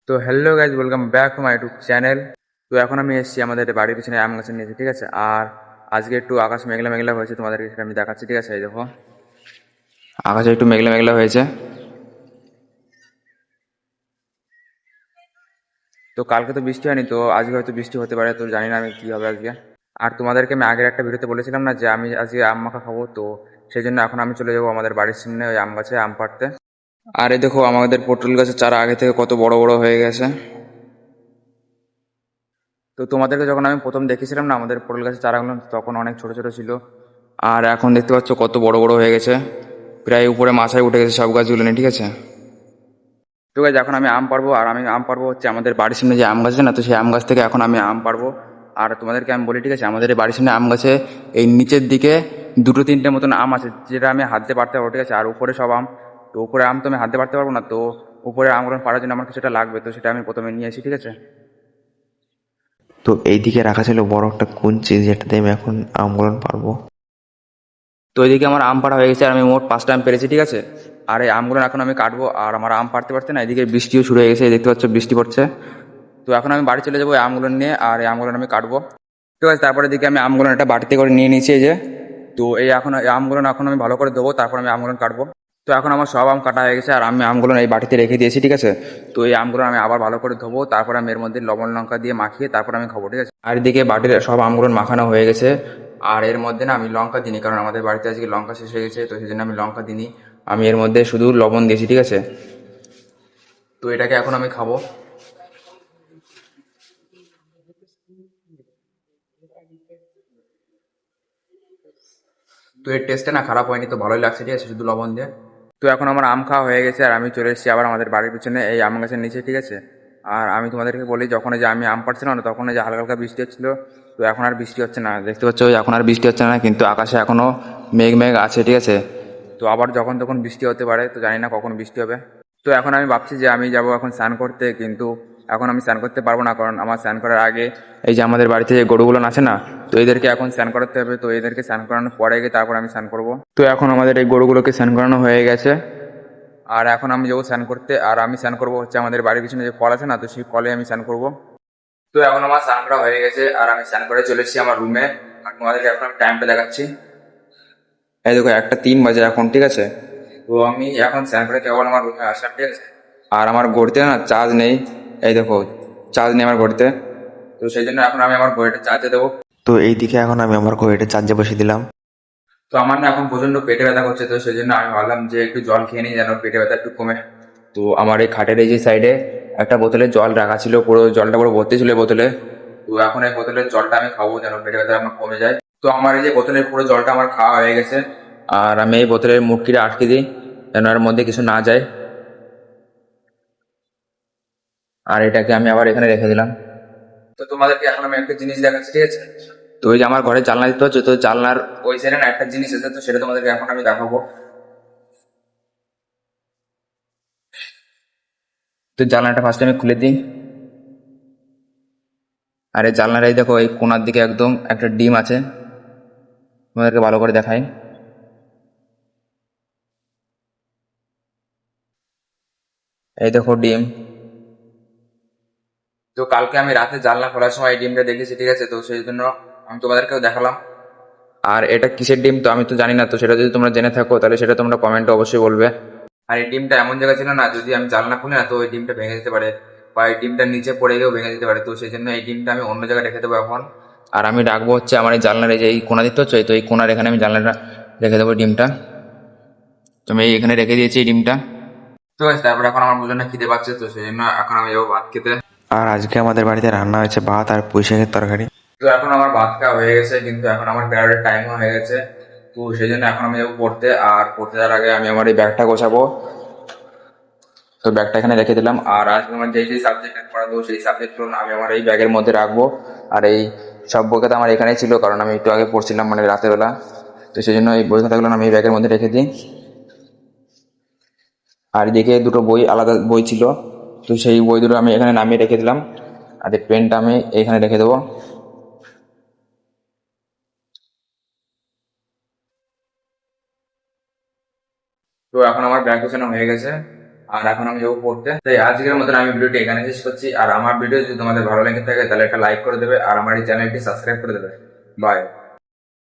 তো hello guys, welcome back to my YouTube channel. তো এখন আমি এসেছি আমাদের বাড়ির পিছনে আম গাছের নিচে, ঠিক আছে। আর আজকে একটু আকাশ মেঘলা মেঘলা হয়েছে, তোমাদেরকে সেটা আমি দেখাচ্ছি, ঠিক আছে। এই দেখো, আকাশে একটু মেঘলা মেঘলা হয়েছে। তো কালকে তো বৃষ্টি হয়নি, তো আজকে হয়তো বৃষ্টি হতে পারে, তো জানি না আমি কী হবে আজকে। আর তোমাদেরকে আমি আগের একটা ভিডিওতে বলেছিলাম না যে আমি আজকে আম মাখা খাবো, তো সেই জন্য এখন আমি চলে যাবো আমাদের বাড়ির সামনে ওই আম গাছে আম পাড়তে। আর এই দেখো, আমাদের পটল গাছের চারা আগে থেকে কত বড় বড় হয়ে গেছে। তো তোমাদেরকে যখন আমি প্রথম দেখেছিলাম না আমাদের পটল গাছের চারাগুলো, তখন অনেক ছোট ছোট ছিল। আর এখন দেখতে পাচ্ছ কত বড় বড় হয়ে গেছে, প্রায় উপরে মাথায় উঠে গেছে সব গাছগুলো নিয়ে, ঠিক আছে। তো গাছ, এখন আমি আম পারবো, আর আমি আম পারবো হচ্ছে আমাদের বাড়ির সামনে যে আম গাছ আছে না, তো সেই আম গাছ থেকে এখন আমি আম পারবো। আর তোমাদেরকে আমি বলি, ঠিক আছে, আমাদের এই বাড়ির সামনে আম গাছে এই নিচের দিকে দুটো তিনটে মতন আম আছে, যেটা আমি হাত দিয়ে পারতে পারবো, ঠিক আছে। আর উপরে সব আম, তো উপরে আম তো আমি হাত দিয়ে পারতে পারবো না, তো উপরে আমগুলো পাড়ার জন্য আমার কিছুটা লাগবে, তো সেটা আমি প্রথমে নিয়ে আসি, ঠিক আছে। তো এইদিকে রাখা ছিল বড় একটা কুঞ্চি, যেটাতে আমি এখন আমগুলো পারবো। তো এদিকে আমার আম পাড়া হয়ে গেছে, আর আমি মোট 5টা আম পেরেছি, ঠিক আছে। আর এই আমগুলো এখন আমি কাটবো, আর আমার আম পাড়তে পারতে না এদিকে বৃষ্টিও শুরু হয়ে গেছে, এই দেখতে পাচ্ছ বৃষ্টি পড়ছে। তো এখন আমি বাড়ি চলে যাবো এই আমগুলো নিয়ে, আর এই আমগুলো আমি কাটবো, ঠিক আছে। তারপরে দিকে আমি আমগুলো একটা বাটিতে করে নিয়ে নিয়েছি, এই যে। তো এই এখন এই আমগুলো এখন আমি ভালো করে দেবো, তারপর আমি আমগুলো কাটবো। তো এখন আমার সব আম কাটা হয়ে গেছে, আর আমি আমগুলো এই বাটিতে রেখে দিয়েছি, ঠিক আছে। তো এই আমগুলো আমি আবার ভালো করে ধোবো, তারপর আমি এর মধ্যে লবণ লঙ্কা দিয়ে মাখিয়ে তারপর আমি খাবো, ঠিক আছে। আর এদিকে বাটির সব আমগুলো মাখানো হয়ে গেছে। আর এর মধ্যে না আমি লঙ্কা দিইনি, কারণ আমাদের বাড়িতে আজকে লঙ্কা শেষ হয়ে গেছে, তো সেই জন্য আমি লঙ্কা দিইনি। আমি এর মধ্যে শুধু লবণ দিয়েছি, ঠিক আছে। তো এটাকে এখন আমি খাবো। তো এর টেস্টটা না খারাপ হয়নি, তো ভালোই লাগছে, ঠিক আছে, শুধু লবণ দিয়ে। তো এখন আমার আম খাওয়া হয়ে গেছে, আর আমি চলে এসেছি আবার আমাদের বাড়ির পিছনে এই আম গাছের নিচে, ঠিক আছে। আর আমি তোমাদেরকে বলি, যখন এই যে আমি আম পাড়ছিলাম না, তখন এই যে হালকা হালকা বৃষ্টি হচ্ছিল। তো এখন আর বৃষ্টি হচ্ছে না, দেখতে পাচ্ছ ওই এখন আর বৃষ্টি হচ্ছে না, কিন্তু আকাশে এখনো মেঘ মেঘ আছে, ঠিক আছে। তো আবার যখন তখন বৃষ্টি হতে পারে, তো জানি না কখন বৃষ্টি হবে। তো এখন আমি ভাবছি যে আমি যাব এখন স্নান করতে, কিন্তু এখন আমি স্নান করতে পারবো না, কারণ আমার স্নান করার আগে এই যে আমাদের বাড়িতে যে গরুগুলো আছে না, তো এদেরকে এখন স্নান করাতে হবে। তো এদেরকে স্নান করানোর পরে গিয়ে তারপর আমি স্নান করবো। তো এখন আমাদের এই গরুগুলোকে স্নান করানো হয়ে গেছে, আর এখন আমি যাবো স্নান করতে। আর আমি স্নান করবো হচ্ছে আমাদের বাড়ির পিছনে যে কল আছে না, তো সেই কলে আমি স্নান করবো। তো এখন আমার স্নান করা হয়ে গেছে, আর আমি স্নান করে চলে এসেছি আমার রুমে। আর তোমাদেরকে এখন আমি টাইমটা দেখাচ্ছি। এই দেখো, 1:03 বাজে এখন, ঠিক আছে। তো আমি এখন স্নান করে কেবল আমার রুমে আসলাম, ঠিক আছে। আর আমার ঘড়িতে না চার্জ নেই, এই দেখো, চার্জ নেই আমার ঘড়িতে। তো সেই জন্য এখন আমি আমার ঘড়িটা চার্জে দেবো। তো এইদিকে এখন আমি আমার ঘড়িটা চার্জে বসিয়ে দিলাম। তো আমার না এখন প্রচন্ড পেটে ব্যথা করছে, তো সেই জন্য আমি ভাবলাম যে একটু জল খেয়ে নিই, যেন পেটে ব্যথা একটু কমে। তো আমার এই খাটের এই যে সাইডে একটা বোতলে জল রাখা ছিল, পুরো জলটা পুরো ভর্তি ছিল এই বোতলে। তো এখন এই বোতলের জলটা আমি খাবো, যেন পেটে ব্যথা আমার কমে যায়। তো আমার এই যে বোতলের পুরো জলটা আমার খাওয়া হয়ে গেছে, আর আমি এই বোতলের মুখটিটা আটকে দিই, যেন এর মধ্যে কিছু না যায়। আর এটাকে আমি আবার এখানে রেখে দিলাম। তো তোমাদেরকে এখন আমি একটা জিনিস দেখাচ্ছি, ঠিক আছে। তো ওই যে আমার ঘরে জানলা দিতে হচ্ছে, তো জানলার ওই সাইডে না একটা জিনিস আছে, তো সেটা তোমাদেরকে এখন আমি দেখাবো। তো জানলাটা ফার্স্ট আমি খুলে দিই। আর এই জানলার এই দেখো, এই কোণার দিকে একদম একটা ডিম আছে, তোমাদেরকে ভালো করে দেখাই। এই দেখো ডিম। তো কালকে আমি রাতে জানলা খোলার সময় এই ডিমটা দেখেছি, ঠিক আছে, তো সেই জন্য আমি তোমাদেরকেও দেখালাম। আর এটা কিসের ডিম তো আমি তো জানি না, তো সেটা যদি তোমরা জেনে থাকো তাহলে সেটা তোমরা কমেন্টে অবশ্যই বলবে। আর এই ডিমটা এমন জায়গা ছিল না, যদি আমি জানলা খুলি না, তো ওই ডিমটা ভেঙে যেতে পারে, বা এই ডিমটা নিচে পড়ে গিয়েও ভেঙে যেতে পারে, তো সেই জন্য এই ডিমটা আমি অন্য জায়গায় রেখে দেবো এখন। আর আমি রাখবো হচ্ছে আমার এই জানলার এই যে এই কোণা দিতে হচ্ছে, তো এই কোণার এখানে আমি জানলাটা রেখে দেবো ডিমটা। তো আমি এখানে রেখে দিয়েছি এই ডিমটা। তো তারপর এখন আমার প্রচন্ড খিদে পাচ্ছে, তো সেই জন্য এখন আমি যাবো ভাত খেতে। আর আজকে আমাদের বাড়িতে রান্না হয়েছে ভাত আর পুঁই শাকের তরকারি। তো এখন আমার ভাত খাওয়া হয়ে গেছে, কিন্তু এখন আমার প্যারেডের টাইমও হয়ে গেছে। তো সেই জন্য এখন আমি যাবো পড়তে, আর পড়তে যাওয়ার আগে আমি আমার এই ব্যাগটা গোছাবো। তো ব্যাগটা এখানে রেখে দিলাম, আর আজকে আমার যেই যেই সাবজেক্ট পড়াবো সেই সাবজেক্টগুলো আমি আমার এই ব্যাগের মধ্যে রাখবো। আর এই সব বই খাতা আমার এখানেই ছিল, কারণ আমি একটু আগে পড়ছিলাম মানে রাতের বেলা। তো সেই জন্য এই বই খাতাগুলো আমি এই ব্যাগের মধ্যে রেখে দিই। আর এদিকে দুটো বই, আলাদা বই ছিল, তো সেই বই দুটো আমি এখানে নামিয়ে রেখে দিলাম। আর এই পেনটা আমি এখানে রেখে দেবো। তো এখন আমার ব্যাগ গোছানো হয়ে গেছে, আর এখন আমি যাবো পড়তে। তাই আজকের মতন আমি ভিডিওটি এখানে শেষ করছি। আর আমার ভিডিও যদি তোমাদের ভালো লেগে থাকে তাহলে একটা লাইক করে দেবে আর আমার এই চ্যানেলটি সাবস্ক্রাইব করে দেবে। বাই।